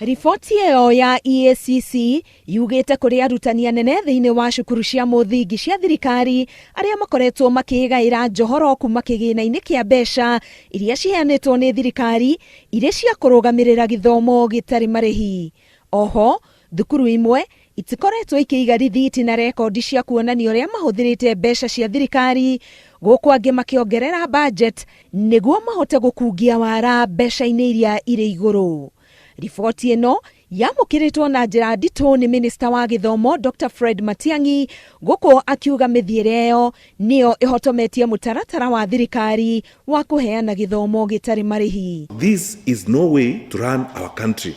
Riboti ĩyo ya EACC yugĩte kũrĩ arutani anene thĩinĩ wa cukuru cia mũthingi cia thirikari arĩa makoretwo makĩgaĩra njohoro kuma kĩgĩna-inĩ kĩa mbeca iria ciheanĩtwo nĩ thirikari irĩ cia kũrũgamĩrĩra gĩthomo gĩtarĩ marĩhi. Oho, thukuru imwe itikoretwo ikĩiga rithiti na rekondi cia kuonania ũrĩa mahũthĩrĩte mbeca cia thirikari, gũkũ angĩ makĩongerera budget nĩguo mahote gũkungia wara mbeca-inĩ iria irĩ igũrũ. Riboti ĩno yamũkĩrĩtwo na njĩra nditũ nĩ Minista wa Gĩthomo Dr. Fred Matiang'i, gũkũ akiuga mĩthiĩre ĩyo nĩyo ĩhotometie mũtaratara wa thirikari wa kũheana gĩthomo gĩtarĩ marĩhi. This is no way to run our country.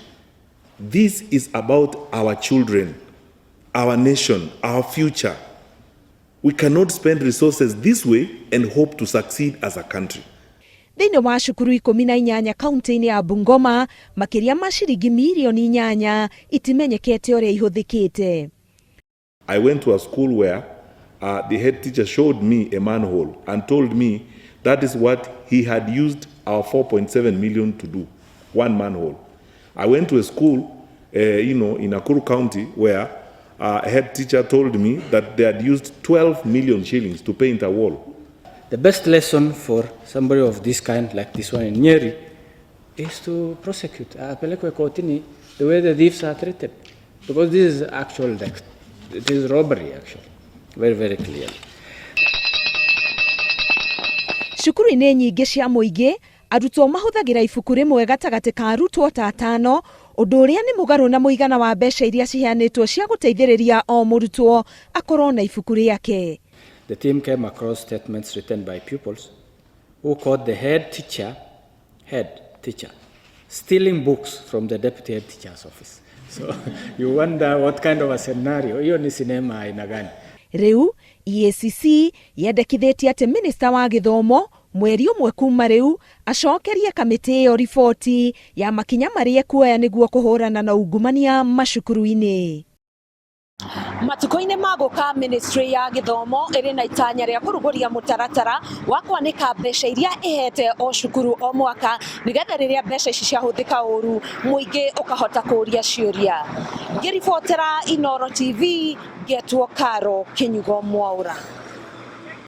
This is about our children, our nation, our future. We cannot spend resources this way and hope to succeed as a country. Thĩinĩ wa cukuru 18 kaunti-inĩ ya Bungoma, makĩria ma ciringi mirioni 8 itimenyekete ũrĩa ihũthĩkĩte. I went to a school where the head teacher showed me a manhole and told me that is what he had used our 4.7 million to do, one manhole. I went to a school, in Nakuru County where a head teacher told me that they had used 12 million shillings to paint a wall. The best lesson for somebody of this kind, like this one in Nyeri, is to prosecute. Apelekwe kotini the way the thieves are treated, because this is actual theft. It is robbery, actually, very, very clearly. Cukuru-inĩ nyingĩ cia mũingĩ, arutwo mahũthagĩra ibuku rĩmwe gatagatĩ ka arutwo atano, ũndũ ũrĩa nĩ mũgarũ na mũigana wa mbeca iria ciheanĩtwo cia gũteithĩrĩria o mũrutwo akorwo na ibuku rĩake. The team came across statements written by pupils who caught the head teacher, stealing books from the deputy head teacher's office. So you wonder what kind of a scenario. Hiyo ni sinema aina gani? Rĩu, EACC yendekithĩtie atĩ Minista wa Gĩthomo mweri ũmwe kuma rĩu acokerie kamĩtĩ ĩyo riboti ya makinya marĩa kuoya nĩguo kũhũrana na ungumania macukuru-inĩ. Matukũ-inĩ magũka, Ministry ya Gĩthomo ĩrĩ na itanya rĩa kũrugũria mũtaratara wa kwanĩka mbeca iria ĩhete o cukuru o mwaka, nĩgetha rĩrĩa mbeca ici ciahũthĩka ũru mũingĩ ũkahota kũũria ciũria. Ngĩribotera Inooro TV, ngetwo Karo Kĩnyugo Mwaũra.